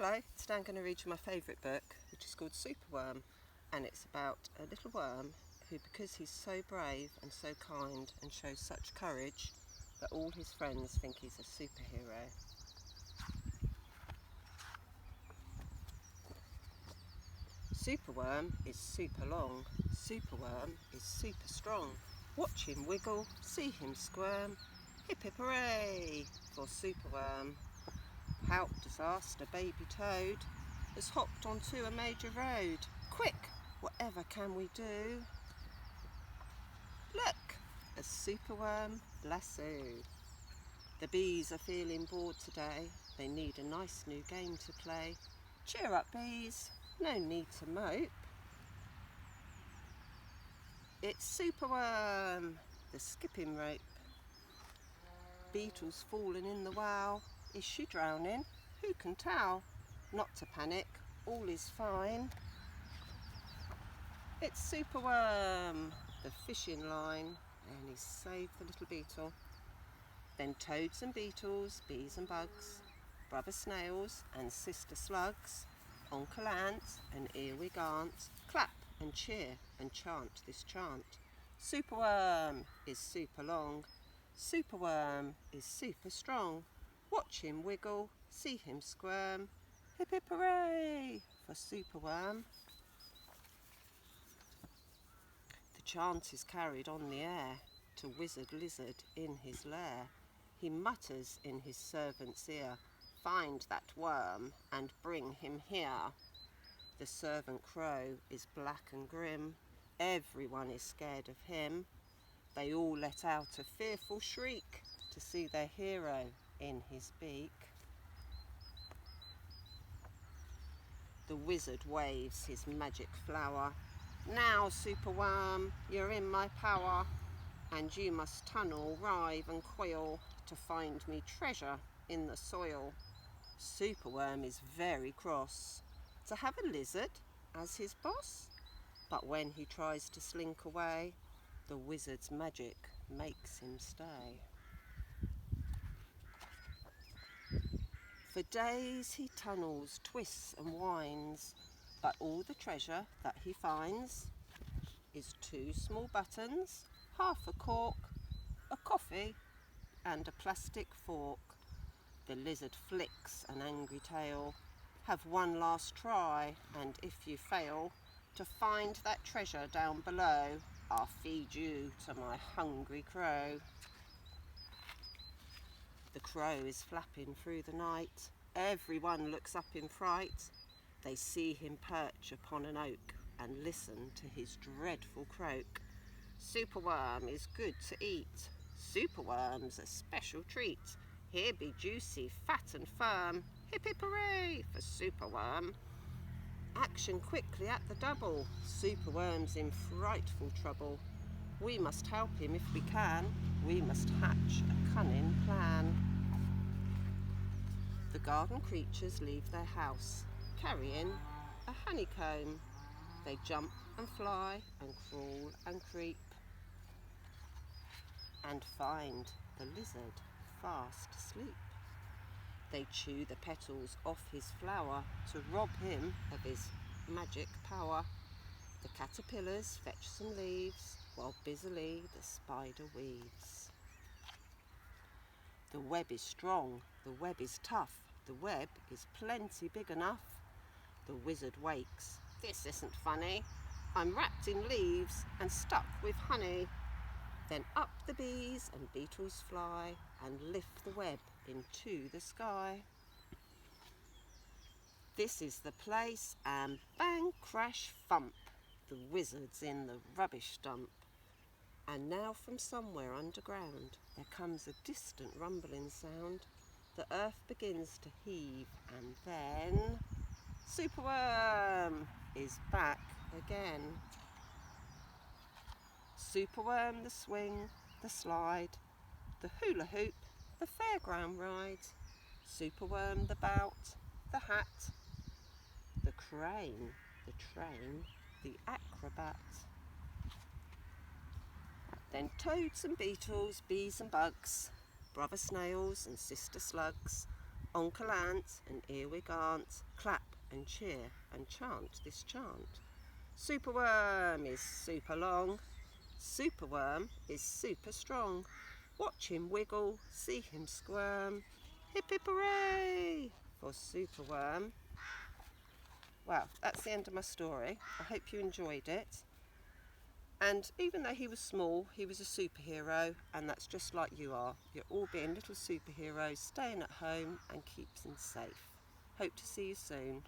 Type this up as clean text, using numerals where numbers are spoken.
Hello, today I'm going to read you my favourite book, which is called Superworm, and it's about a little worm who, because he's so brave and so kind and shows such courage, that all his friends think he's a superhero. Superworm is super long, Superworm is super strong. Watch him wiggle, see him squirm, hip hip hooray for Superworm. Pout disaster baby toad has hopped onto a major road. Quick, whatever can we do? Look, a superworm lasso. The bees are feeling bored today. They need a nice new game to play. Cheer up bees, no need to mope. It's Superworm, the skipping rope. Beetles falling in the well. Is she drowning? Who can tell? Not to panic, all is fine. It's Superworm, the fishing line, and he's saved the little beetle. Then toads and beetles, bees and bugs, brother snails and sister slugs, Uncle Ant and Earwig Aunt, clap and cheer and chant this chant. Superworm is super long, Superworm is super strong. Watch him wiggle, see him squirm, hip hip hooray for Superworm. The chant is carried on the air to Wizard Lizard in his lair. He mutters in his servant's ear, find that worm and bring him here. The servant crow is black and grim, everyone is scared of him. They all let out a fearful shriek to see their hero in his beak. The wizard waves his magic flower. Now, Superworm, you're in my power, and you must tunnel, writhe and coil to find me treasure in the soil. Superworm is very cross to have a lizard as his boss, but when he tries to slink away, the wizard's magic makes him stay. For days he tunnels, twists and winds, but all the treasure that he finds is 2 small buttons, half a cork, a coffee and a plastic fork. The lizard flicks an angry tail. Have one last try, and if you fail to find that treasure down below, I'll feed you to my hungry crow. The crow is flapping through the night. Everyone looks up in fright. They see him perch upon an oak and listen to his dreadful croak. Superworm is good to eat. Superworm's a special treat. Here be juicy, fat and firm. Hip hip hooray for Superworm. Action quickly at the double. Superworm's in frightful trouble. We must help him if we can. We must hatch a cunning plan. The garden creatures leave their house, carrying a honeycomb. They jump and fly and crawl and creep, and find the lizard fast asleep. They chew the petals off his flower to rob him of his magic power. The caterpillars fetch some leaves while busily the spider weaves. The web is strong, the web is tough, the web is plenty big enough. The wizard wakes. This isn't funny. I'm wrapped in leaves and stuck with honey. Then up the bees and beetles fly and lift the web into the sky. This is the place, and bang, crash, thump, the wizard's in the rubbish dump. And now from somewhere underground there comes a distant rumbling sound. The earth begins to heave, and then Superworm is back again. Superworm, the swing, the slide, the hula hoop, the fairground ride. Superworm, the bout, the hat, the crane, the train, the acrobat. Then toads and beetles, bees and bugs, brother snails and sister slugs, Oncle Ant and Earwig Aunt clap and cheer and chant this chant. Superworm is super long. Superworm is super strong. Watch him wiggle, see him squirm. Hip hip hooray for Superworm. Well, that's the end of my story. I hope you enjoyed it. And even though he was small, he was a superhero, and that's just like you are. You're all being little superheroes, staying at home and keeping safe. Hope to see you soon.